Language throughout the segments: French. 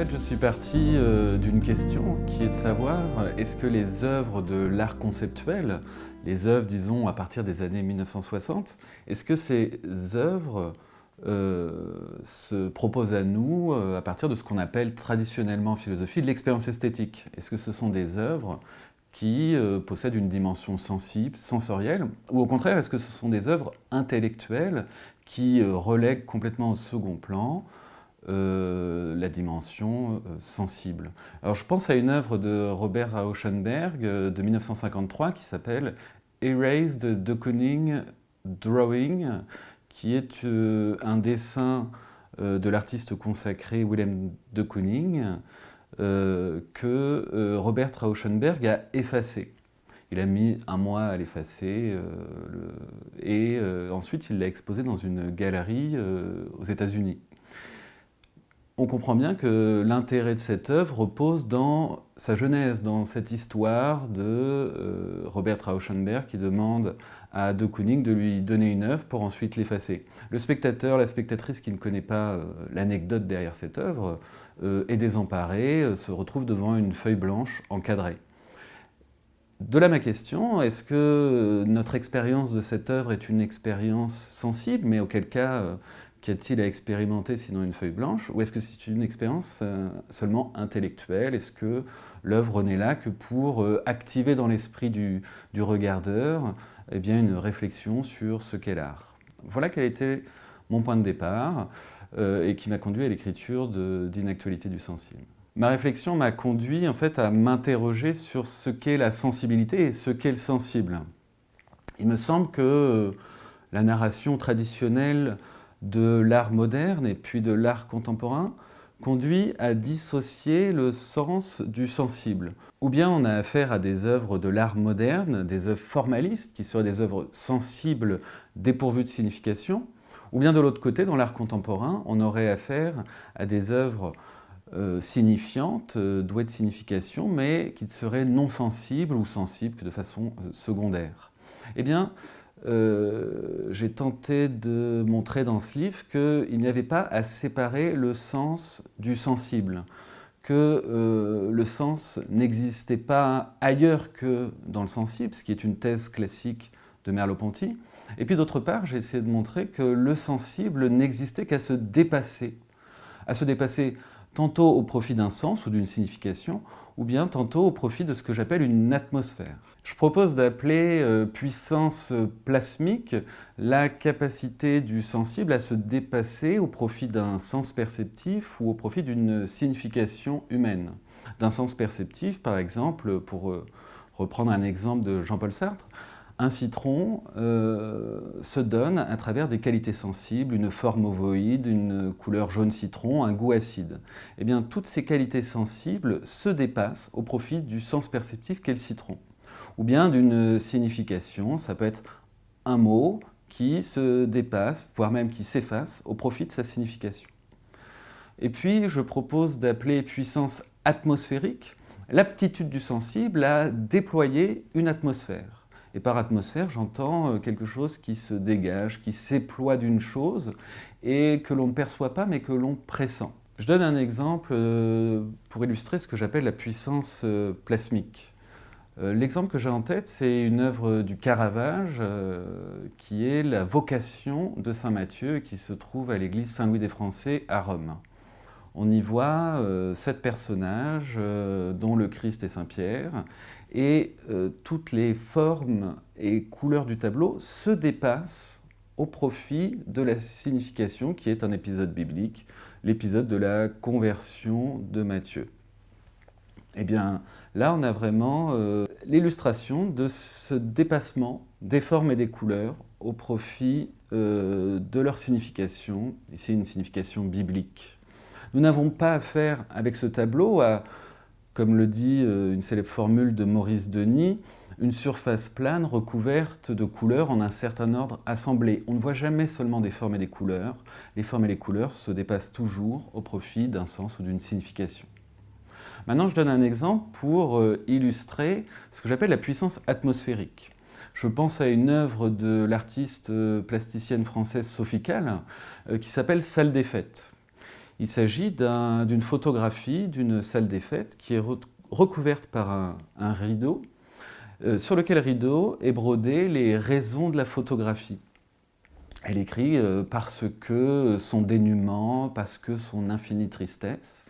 fait, je suis parti d'une question qui est de savoir est-ce que les œuvres de l'art conceptuel, les œuvres, disons, à partir des années 1960, est-ce que ces œuvres se proposent à nous à partir de ce qu'on appelle traditionnellement en philosophie de l'expérience esthétique? Est-ce que ce sont des œuvres qui possèdent une dimension sensible, sensorielle, ou au contraire, est-ce que ce sont des œuvres intellectuelles qui relèguent complètement au second plan la dimension sensible. Alors je pense à une œuvre de Robert Rauschenberg de 1953 qui s'appelle Erased de Kooning Drawing, qui est un dessin de l'artiste consacré Willem de Kooning que Robert Rauschenberg a effacé. Il a mis un mois à l'effacer et ensuite il l'a exposé dans une galerie aux États-Unis. On comprend bien que l'intérêt de cette œuvre repose dans sa genèse, dans cette histoire de Robert Rauschenberg qui demande à de Kooning de lui donner une œuvre pour ensuite l'effacer. Le spectateur, la spectatrice qui ne connaît pas l'anecdote derrière cette œuvre est désemparé, se retrouve devant une feuille blanche encadrée. De là ma question, est-ce que notre expérience de cette œuvre est une expérience sensible, mais auquel cas qu'y a-t-il à expérimenter sinon une feuille blanche? Ou est-ce que c'est une expérience seulement intellectuelle? Est-ce que l'œuvre n'est là que pour activer dans l'esprit du regardeur eh bien, une réflexion sur ce qu'est l'art? Voilà quel était mon point de départ et qui m'a conduit à l'écriture d'Inactualité du sensible. Ma réflexion m'a conduit en fait à m'interroger sur ce qu'est la sensibilité et ce qu'est le sensible. Il me semble que la narration traditionnelle de l'art moderne et puis de l'art contemporain conduit à dissocier le sens du sensible. Ou bien on a affaire à des œuvres de l'art moderne, des œuvres formalistes qui seraient des œuvres sensibles dépourvues de signification, ou bien de l'autre côté, dans l'art contemporain, on aurait affaire à des œuvres signifiantes, douées de signification, mais qui seraient non sensibles ou sensibles que de façon secondaire. Eh bien, j'ai tenté de montrer dans ce livre qu'il n'y avait pas à séparer le sens du sensible, que le sens n'existait pas ailleurs que dans le sensible, ce qui est une thèse classique de Merleau-Ponty. Et puis d'autre part, j'ai essayé de montrer que le sensible n'existait qu'à se dépasser tantôt au profit d'un sens ou d'une signification, ou bien tantôt au profit de ce que j'appelle une atmosphère. Je propose d'appeler puissance plasmique la capacité du sensible à se dépasser au profit d'un sens perceptif ou au profit d'une signification humaine. D'un sens perceptif, par exemple, pour reprendre un exemple de Jean-Paul Sartre, un citron se donne à travers des qualités sensibles, une forme ovoïde, une couleur jaune citron, un goût acide. Eh bien, toutes ces qualités sensibles se dépassent au profit du sens perceptif qu'est le citron. Ou bien d'une signification, ça peut être un mot qui se dépasse, voire même qui s'efface au profit de sa signification. Et puis, je propose d'appeler puissance atmosphérique l'aptitude du sensible à déployer une atmosphère. Et par atmosphère, j'entends quelque chose qui se dégage, qui s'éploie d'une chose et que l'on ne perçoit pas mais que l'on pressent. Je donne un exemple pour illustrer ce que j'appelle la puissance plasmique. L'exemple que j'ai en tête, c'est une œuvre du Caravage qui est la Vocation de Saint Matthieu qui se trouve à l'église Saint-Louis des Français à Rome. On y voit 7 personnages, dont le Christ et Saint-Pierre, et toutes les formes et couleurs du tableau se dépassent au profit de la signification qui est un épisode biblique, l'épisode de la conversion de Matthieu. Eh bien, là, on a vraiment l'illustration de ce dépassement des formes et des couleurs au profit de leur signification, et c'est une signification biblique. Nous n'avons pas affaire avec ce tableau à, comme le dit une célèbre formule de Maurice Denis, une surface plane recouverte de couleurs en un certain ordre assemblées. On ne voit jamais seulement des formes et des couleurs. Les formes et les couleurs se dépassent toujours au profit d'un sens ou d'une signification. Maintenant, je donne un exemple pour illustrer ce que j'appelle la puissance atmosphérique. Je pense à une œuvre de l'artiste plasticienne française Sophie Calle qui s'appelle Salle des fêtes. Il s'agit d'une photographie d'une salle des fêtes qui est recouverte par un rideau, sur lequel rideau est brodé les raisons de la photographie. Elle écrit parce que son dénuement, parce que son infinie tristesse.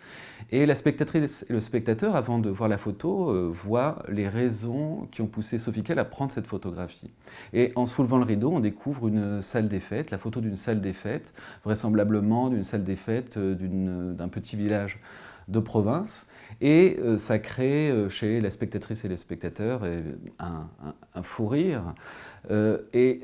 Et la spectatrice et le spectateur, avant de voir la photo, voient les raisons qui ont poussé Sophie Kell à prendre cette photographie. Et en soulevant le rideau, on découvre une salle des fêtes, la photo d'une salle des fêtes, vraisemblablement d'une salle des fêtes d'un petit village de province. Et ça crée chez la spectatrice et les spectateurs un fou rire. Et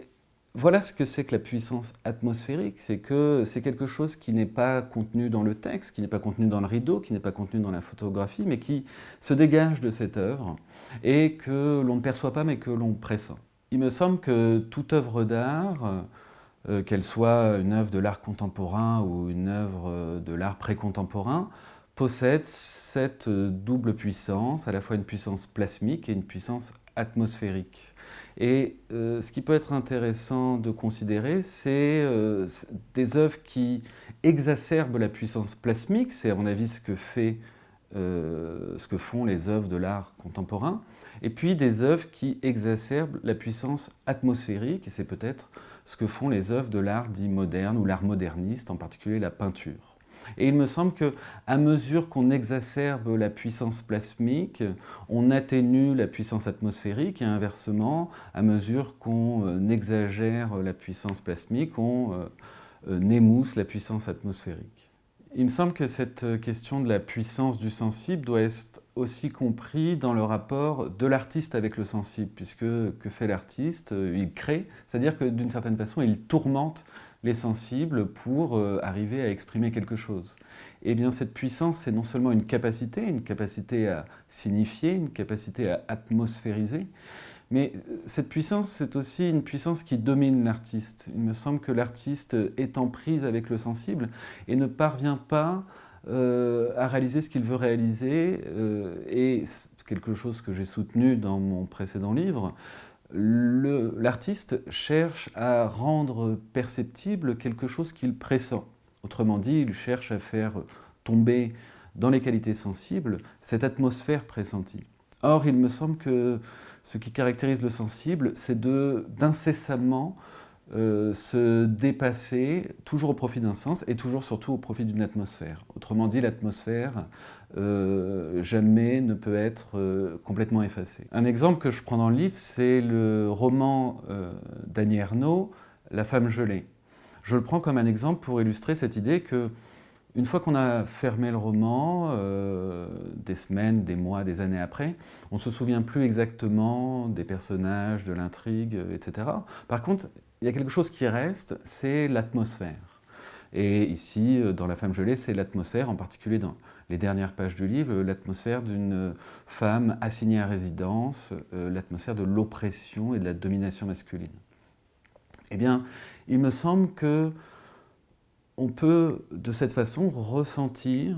voilà ce que c'est que la puissance atmosphérique, c'est que c'est quelque chose qui n'est pas contenu dans le texte, qui n'est pas contenu dans le rideau, qui n'est pas contenu dans la photographie, mais qui se dégage de cette œuvre et que l'on ne perçoit pas mais que l'on pressent. Il me semble que toute œuvre d'art, qu'elle soit une œuvre de l'art contemporain ou une œuvre de l'art précontemporain, possède cette double puissance, à la fois une puissance plasmique et une puissance atmosphérique. Et ce qui peut être intéressant de considérer, c'est des œuvres qui exacerbent la puissance plasmique, c'est à mon avis ce que font les œuvres de l'art contemporain, et puis des œuvres qui exacerbent la puissance atmosphérique, et c'est peut-être ce que font les œuvres de l'art dit moderne ou l'art moderniste, en particulier la peinture. Et il me semble qu'à mesure qu'on exacerbe la puissance plasmique, on atténue la puissance atmosphérique et inversement, à mesure qu'on exagère la puissance plasmique, on émousse la puissance atmosphérique. Il me semble que cette question de la puissance du sensible doit être aussi compris dans le rapport de l'artiste avec le sensible, puisque que fait l'artiste? Il crée, c'est-à-dire que d'une certaine façon, il tourmente les sensibles pour arriver à exprimer quelque chose. Eh bien, cette puissance, c'est non seulement une capacité à signifier, une capacité à atmosphériser, mais cette puissance, c'est aussi une puissance qui domine l'artiste. Il me semble que l'artiste est en prise avec le sensible et ne parvient pas à réaliser ce qu'il veut réaliser, et c'est quelque chose que j'ai soutenu dans mon précédent livre. L'artiste cherche à rendre perceptible quelque chose qu'il pressent. Autrement dit, il cherche à faire tomber dans les qualités sensibles cette atmosphère pressentie. Or, il me semble que ce qui caractérise le sensible, c'est d'incessamment se dépasser, toujours au profit d'un sens et toujours surtout au profit d'une atmosphère. Autrement dit, l'atmosphère jamais ne peut être complètement effacée. Un exemple que je prends dans le livre, c'est le roman d'Annie Ernaux, La femme gelée. Je le prends comme un exemple pour illustrer cette idée que une fois qu'on a fermé le roman, des semaines, des mois, des années après, on ne se souvient plus exactement des personnages, de l'intrigue, etc. Par contre, il y a quelque chose qui reste, c'est l'atmosphère. Et ici, dans La femme gelée, c'est l'atmosphère, en particulier dans les dernières pages du livre, l'atmosphère d'une femme assignée à résidence, l'atmosphère de l'oppression et de la domination masculine. Eh bien, il me semble que on peut, de cette façon, ressentir,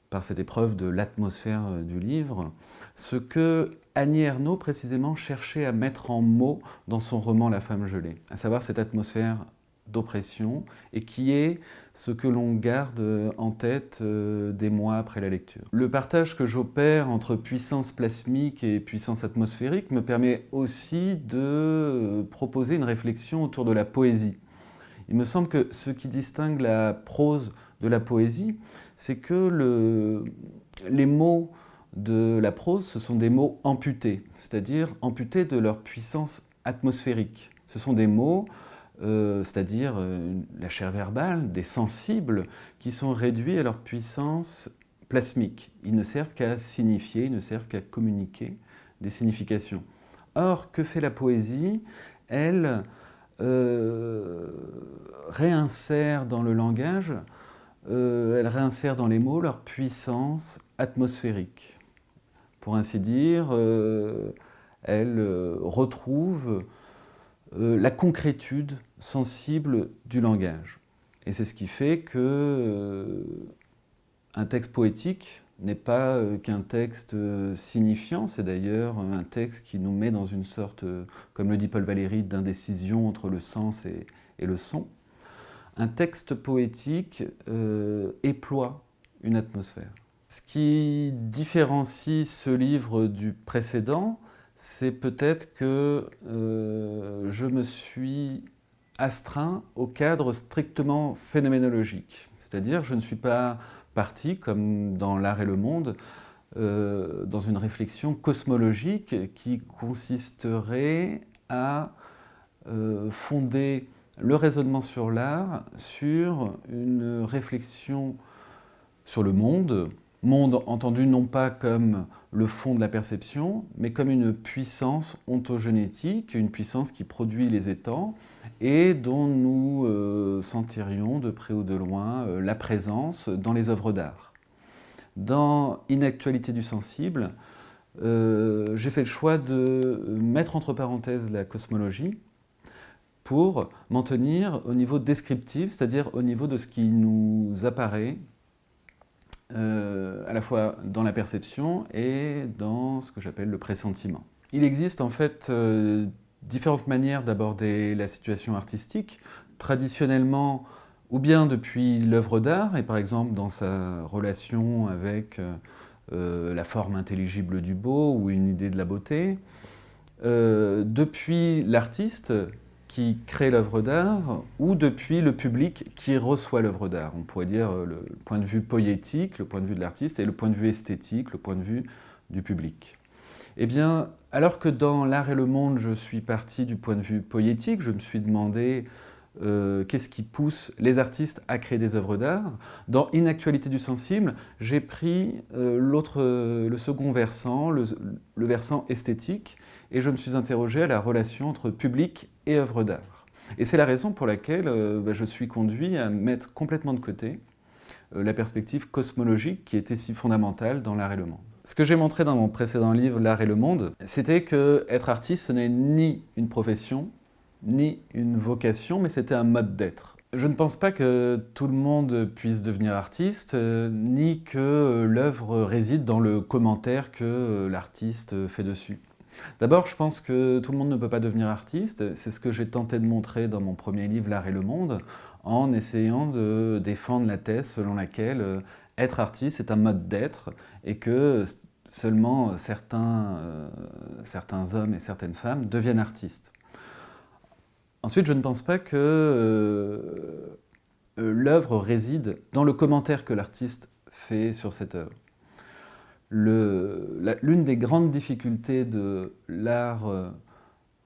par cette épreuve de l'atmosphère du livre, ce que Annie Ernaux, précisément, cherchait à mettre en mots dans son roman La femme gelée, à savoir cette atmosphère d'oppression, et qui est ce que l'on garde en tête des mois après la lecture. Le partage que j'opère entre puissance plasmique et puissance atmosphérique me permet aussi de proposer une réflexion autour de la poésie. Il me semble que ce qui distingue la prose de la poésie, c'est que les mots de la prose, ce sont des mots amputés, c'est-à-dire amputés de leur puissance atmosphérique. Ce sont des mots, c'est-à-dire la chair verbale, des sensibles, qui sont réduits à leur puissance plasmique. Ils ne servent qu'à signifier, ils ne servent qu'à communiquer des significations. Or, que fait la poésie? Elle réinsère dans le langage, elle réinsère dans les mots leur puissance atmosphérique. Pour ainsi dire, elle retrouve la concrétude sensible du langage. Et c'est ce qui fait que un texte poétique n'est pas qu'un texte signifiant, c'est d'ailleurs un texte qui nous met dans une sorte, comme le dit Paul Valéry, d'indécision entre le sens et le son. un texte poétique éploie une atmosphère. Ce qui différencie ce livre du précédent, c'est peut-être que je me suis astreint au cadre strictement phénoménologique. C'est-à-dire, je ne suis pas parti, comme dans L'Art et le Monde, dans une réflexion cosmologique qui consisterait à fonder le raisonnement sur l'art sur une réflexion sur le monde, monde entendu non pas comme le fond de la perception, mais comme une puissance ontogénétique, une puissance qui produit les étangs et dont nous sentirions de près ou de loin la présence dans les œuvres d'art. Dans Inactualité du sensible, j'ai fait le choix de mettre entre parenthèses la cosmologie pour m'en tenir au niveau descriptif, c'est-à-dire au niveau de ce qui nous apparaît à la fois dans la perception et dans ce que j'appelle le pressentiment. Il existe en fait différentes manières d'aborder la situation artistique. Traditionnellement, ou bien depuis l'œuvre d'art, et par exemple dans sa relation avec la forme intelligible du beau ou une idée de la beauté, depuis l'artiste qui crée l'œuvre d'art, ou depuis le public qui reçoit l'œuvre d'art. On pourrait dire le point de vue poétique, le point de vue de l'artiste, et le point de vue esthétique, le point de vue du public. Eh bien, alors que dans L'Art et le Monde, je suis parti du point de vue poétique, je me suis demandé qu'est-ce qui pousse les artistes à créer des œuvres d'art. Dans Inactualité du sensible, j'ai pris le second versant, le versant esthétique, et je me suis interrogé à la relation entre public et œuvre d'art. Et c'est la raison pour laquelle je suis conduit à mettre complètement de côté la perspective cosmologique qui était si fondamentale dans L'Art et le Monde. Ce que j'ai montré dans mon précédent livre, L'Art et le Monde, c'était que être artiste, ce n'est ni une profession, ni une vocation, mais c'était un mode d'être. Je ne pense pas que tout le monde puisse devenir artiste, ni que l'œuvre réside dans le commentaire que l'artiste fait dessus. D'abord, je pense que tout le monde ne peut pas devenir artiste. C'est ce que j'ai tenté de montrer dans mon premier livre, L'Art et le Monde, en essayant de défendre la thèse selon laquelle être artiste, c'est un mode d'être, et que seulement certains hommes et certaines femmes deviennent artistes. Ensuite, je ne pense pas que l'œuvre réside dans le commentaire que l'artiste fait sur cette œuvre. L'une des grandes difficultés de l'art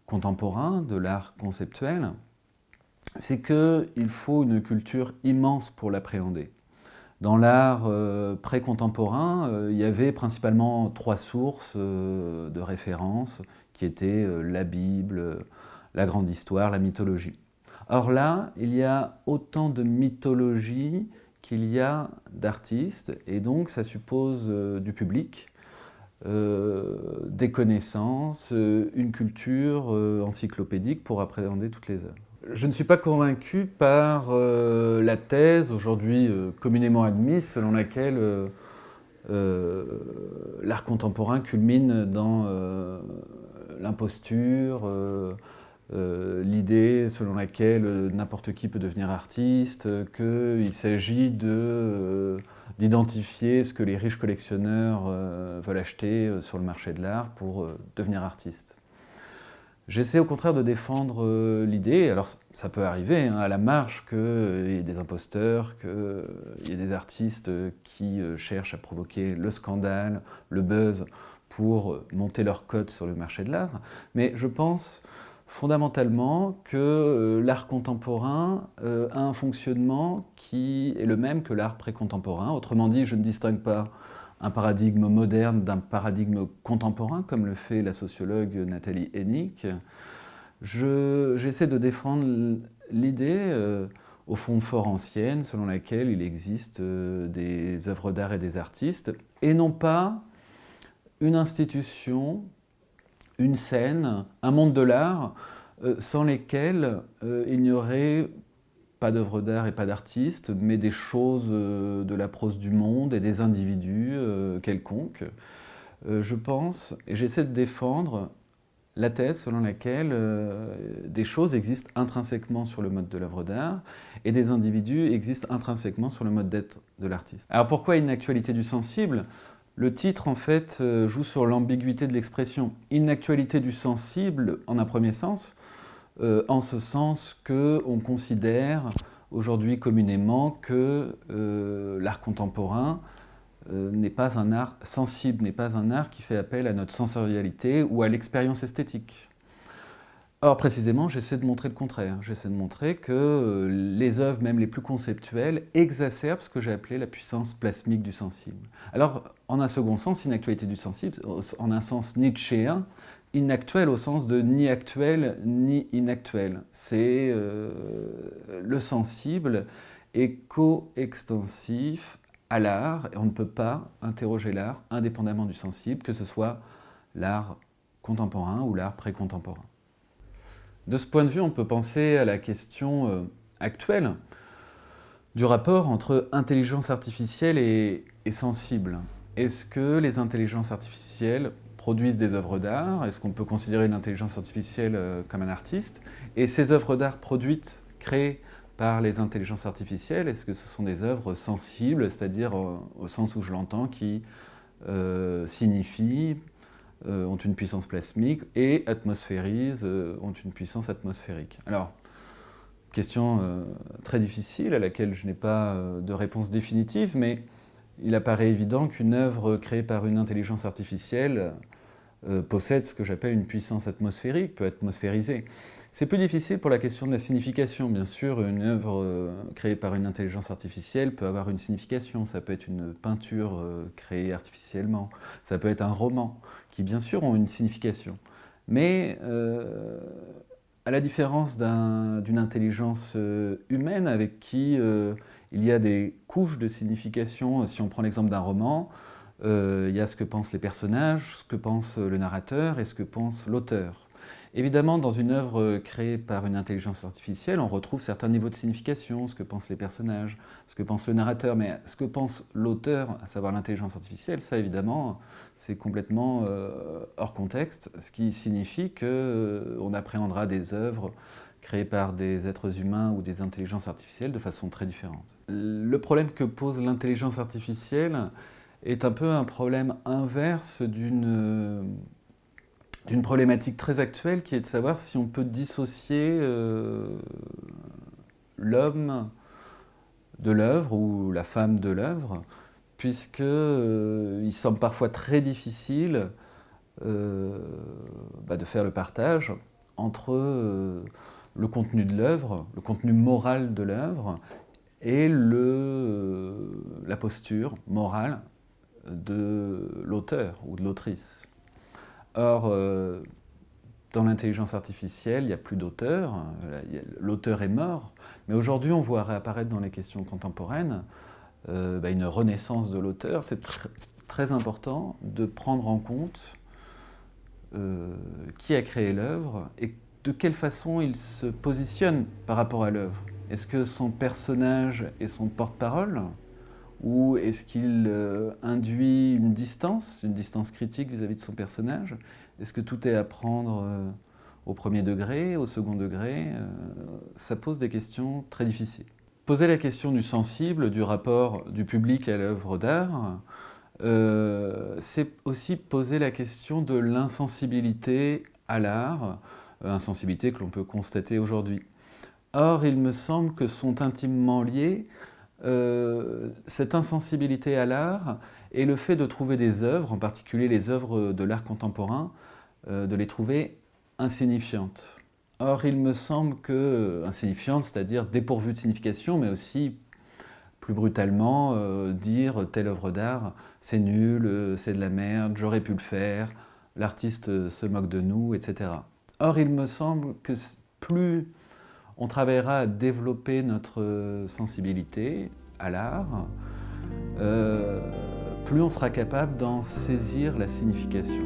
contemporain, de l'art conceptuel, c'est qu'il faut une culture immense pour l'appréhender. Dans l'art pré-contemporain, il y avait principalement 3 sources de référence qui étaient la Bible, la grande histoire, la mythologie. Or là, il y a autant de mythologie qu'il y a d'artistes, et donc ça suppose du public, des connaissances, une culture encyclopédique pour appréhender toutes les œuvres. Je ne suis pas convaincu par la thèse, aujourd'hui communément admise, selon laquelle l'art contemporain culmine dans l'imposture, l'idée selon laquelle n'importe qui peut devenir artiste, qu'il s'agit d'identifier ce que les riches collectionneurs veulent acheter sur le marché de l'art pour devenir artiste. J'essaie au contraire de défendre l'idée, alors ça peut arriver à la marge qu'il y ait des imposteurs, qu'il y ait des artistes qui cherchent à provoquer le scandale, le buzz pour monter leur cote sur le marché de l'art, mais je pense fondamentalement que l'art contemporain a un fonctionnement qui est le même que l'art précontemporain. Autrement dit, je ne distingue pas un paradigme moderne d'un paradigme contemporain, comme le fait la sociologue Nathalie Hennig. J'essaie de défendre l'idée, au fond fort ancienne, selon laquelle il existe des œuvres d'art et des artistes, et non pas une institution, une scène, un monde de l'art sans lesquels il n'y aurait pas d'œuvres d'art et pas d'artistes, mais des choses de la prose du monde et des individus quelconques. Je pense, et j'essaie de défendre la thèse selon laquelle des choses existent intrinsèquement sur le mode de l'œuvre d'art et des individus existent intrinsèquement sur le mode d'être de l'artiste. Alors pourquoi inactualité du sensible ? Le titre, en fait, joue sur l'ambiguïté de l'expression. Inactualité du sensible, en un premier sens, en ce sens qu'on considère aujourd'hui communément que l'art contemporain n'est pas un art sensible, n'est pas un art qui fait appel à notre sensorialité ou à l'expérience esthétique. Or, précisément, j'essaie de montrer le contraire. J'essaie de montrer que les œuvres, même les plus conceptuelles, exacerbent ce que j'ai appelé la puissance plasmique du sensible. Alors, en un second sens, inactualité du sensible, en un sens nietzschéen, inactuel au sens de ni actuel ni inactuel. C'est le sensible est coextensif à l'art, et on ne peut pas interroger l'art indépendamment du sensible, que ce soit l'art contemporain ou l'art précontemporain. De ce point de vue, on peut penser à la question actuelle du rapport entre intelligence artificielle et sensible. Est-ce que les intelligences artificielles produisent des œuvres d'art? Est-ce qu'on peut considérer une intelligence artificielle comme un artiste? Et ces œuvres d'art produites, créées par les intelligences artificielles, est-ce que ce sont des œuvres sensibles, c'est-à-dire au sens où je l'entends, qui signifient, ont une puissance plasmique et atmosphérisent, ont une puissance atmosphérique. Alors, question très difficile à laquelle je n'ai pas de réponse définitive, mais il apparaît évident qu'une œuvre créée par une intelligence artificielle possède ce que j'appelle une puissance atmosphérique, peut atmosphériser. C'est plus difficile pour la question de la signification. Bien sûr, une œuvre créée par une intelligence artificielle peut avoir une signification. Ça peut être une peinture créée artificiellement. Ça peut être un roman, qui bien sûr ont une signification. Mais à la différence d'une intelligence humaine avec qui il y a des couches de signification, si on prend l'exemple d'un roman, il y a ce que pensent les personnages, ce que pense le narrateur et ce que pense l'auteur. Évidemment, dans une œuvre créée par une intelligence artificielle, on retrouve certains niveaux de signification, ce que pensent les personnages, ce que pense le narrateur, mais ce que pense l'auteur, à savoir l'intelligence artificielle, ça évidemment, c'est complètement hors contexte, ce qui signifie qu'on appréhendera des œuvres créées par des êtres humains ou des intelligences artificielles de façon très différente. Le problème que pose l'intelligence artificielle est un peu un problème inverse d'une problématique très actuelle qui est de savoir si on peut dissocier l'homme de l'œuvre ou la femme de l'œuvre, puisqu'il semble parfois très difficile de faire le partage entre le contenu de l'œuvre, le contenu moral de l'œuvre, et la posture morale de l'auteur ou de l'autrice. Or, dans l'intelligence artificielle, il n'y a plus d'auteur, l'auteur est mort, mais aujourd'hui on voit réapparaître dans les questions contemporaines une renaissance de l'auteur. C'est très important de prendre en compte qui a créé l'œuvre et de quelle façon il se positionne par rapport à l'œuvre. Est-ce que son personnage est son porte-parole ? Ou est-ce qu'il induit une distance critique vis-à-vis de son personnage? Est-ce que tout est à prendre au premier degré, au second degré? Ça pose des questions très difficiles. Poser la question du sensible, du rapport du public à l'œuvre d'art, c'est aussi poser la question de l'insensibilité à l'art, insensibilité que l'on peut constater aujourd'hui. Or, il me semble que sont intimement liés cette insensibilité à l'art et le fait de trouver des œuvres, en particulier les œuvres de l'art contemporain, de les trouver insignifiantes. Or, il me semble que insignifiantes, c'est-à-dire dépourvues de signification, mais aussi, plus brutalement, dire telle œuvre d'art, c'est nul, c'est de la merde, j'aurais pu le faire, l'artiste se moque de nous, etc. Or, il me semble que plus on travaillera à développer notre sensibilité à l'art, plus on sera capable d'en saisir la signification.